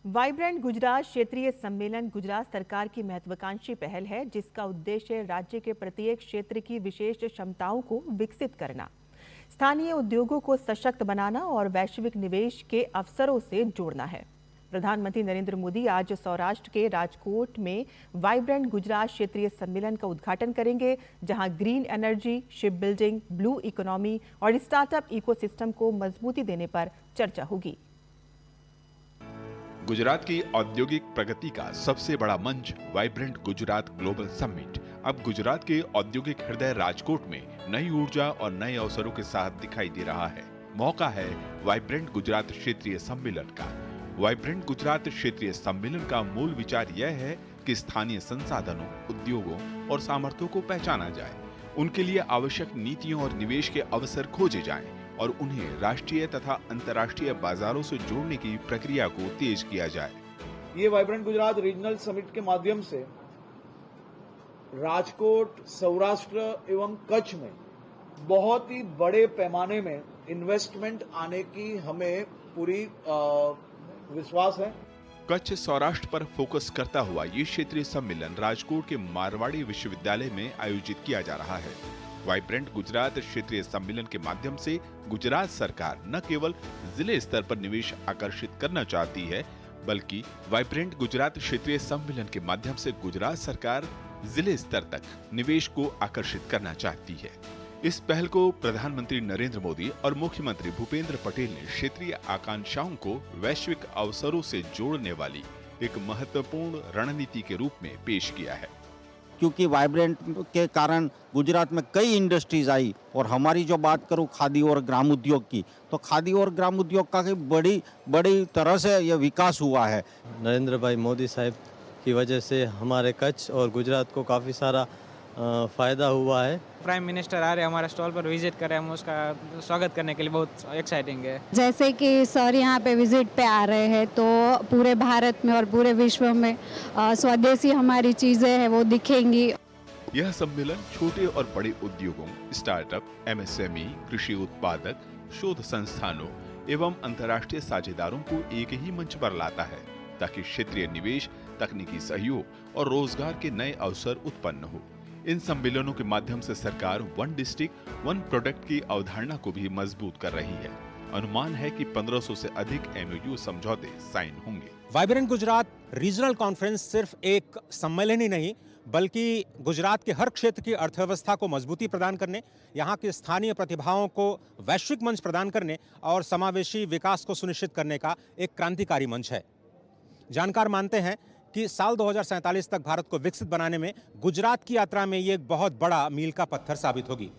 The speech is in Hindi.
वाइब्रेंट गुजरात क्षेत्रीय सम्मेलन गुजरात सरकार की महत्वाकांक्षी पहल है, जिसका उद्देश्य राज्य के प्रत्येक क्षेत्र की विशेष क्षमताओं को विकसित करना, स्थानीय उद्योगों को सशक्त बनाना और वैश्विक निवेश के अवसरों से जोड़ना है। प्रधानमंत्री नरेंद्र मोदी आज सौराष्ट्र के राजकोट में वाइब्रेंट गुजरात क्षेत्रीय सम्मेलन का उद्घाटन करेंगे, जहां green energy, ship building, blue economy और स्टार्टअप इकोसिस्टम को मजबूती देने पर चर्चा होगी। गुजरात की औद्योगिक प्रगति का सबसे बड़ा मंच वाइब्रेंट गुजरात ग्लोबल समिट अब गुजरात के औद्योगिक हृदय राजकोट में नई ऊर्जा और नए अवसरों के साथ दिखाई दे रहा है। मौका है वाइब्रेंट गुजरात क्षेत्रीय सम्मेलन का। वाइब्रेंट गुजरात क्षेत्रीय सम्मेलन का मूल विचार यह है कि स्थानीय संसाधनों, उद्योगों और सामर्थ्यों को पहचाना जाए, उनके लिए आवश्यक नीतियों और निवेश के अवसर खोजे जाएं और उन्हें राष्ट्रीय तथा अंतर्राष्ट्रीय बाजारों से जोड़ने की प्रक्रिया को तेज किया जाए। ये वाइब्रेंट गुजरात रीजनल समिट के माध्यम से राजकोट, सौराष्ट्र एवं कच्छ में बहुत ही बड़े पैमाने में इन्वेस्टमेंट आने की हमें पूरी विश्वास है। कच्छ सौराष्ट्र पर फोकस करता हुआ ये क्षेत्रीय सम्मेलन राजकोट के मारवाड़ी विश्वविद्यालय में आयोजित किया जा रहा है। वाइब्रेंट गुजरात क्षेत्रीय सम्मेलन के माध्यम से गुजरात सरकार न केवल जिले स्तर पर निवेश आकर्षित करना चाहती है, बल्कि वाइब्रेंट गुजरात क्षेत्रीय सम्मेलन के माध्यम से गुजरात सरकार जिले स्तर तक निवेश को आकर्षित करना चाहती है। इस पहल को प्रधानमंत्री नरेंद्र मोदी और मुख्यमंत्री भूपेंद्र पटेल ने क्षेत्रीय आकांक्षाओं को वैश्विक अवसरों से जोड़ने वाली एक महत्वपूर्ण रणनीति के रूप में पेश किया है। क्योंकि वाइब्रेंट के कारण गुजरात में कई इंडस्ट्रीज आई और हमारी जो बात करूं खादी और ग्राम उद्योग की, तो खादी और ग्राम उद्योग का बड़ी तरह से यह विकास हुआ है। नरेंद्र भाई मोदी साहब की वजह से हमारे कच्छ और गुजरात को काफ़ी सारा फ़ायदा हुआ है। प्राइम मिनिस्टर आ रहे हैं हमारे स्टॉल पर विजिट कर रहे हैं, हम उसका स्वागत करने के लिए बहुत एक्साइटिंग है। जैसे कि सर यहाँ पे विजिट पे आ रहे हैं, तो पूरे भारत में और पूरे विश्व में स्वदेशी हमारी चीज़ें हैं वो दिखेंगी। यह सम्मेलन छोटे और बड़े उद्योगों, स्टार्टअप, एमएसएमई, कृषि उत्पादक, शोध संस्थानों एवं अंतर्राष्ट्रीय साझेदारों को एक ही मंच पर लाता है, ताकि क्षेत्रीय निवेश, तकनीकी सहयोग और रोजगार के नए अवसर उत्पन्न हो। इन सम्मेलनों के माध्यम से सरकार वन डिस्ट्रिक्ट वन प्रोडक्ट की अवधारणा को भी मजबूत कर रही है। अनुमान है कि 1500 से अधिक एमओयू समझौते साइन होंगे। वाइब्रेंट गुजरात रीजनल कॉन्फ्रेंस सिर्फ एक सम्मेलन ही नहीं, बल्कि गुजरात के हर क्षेत्र की अर्थव्यवस्था को मजबूती प्रदान करने, यहाँ की स्थानीय प्रतिभाओं को वैश्विक मंच प्रदान करने और समावेशी विकास को सुनिश्चित करने का एक क्रांतिकारी मंच है। जानकार मानते हैं कि साल 2047 तक भारत को विकसित बनाने में गुजरात की यात्रा में ये एक बहुत बड़ा मील का पत्थर साबित होगी।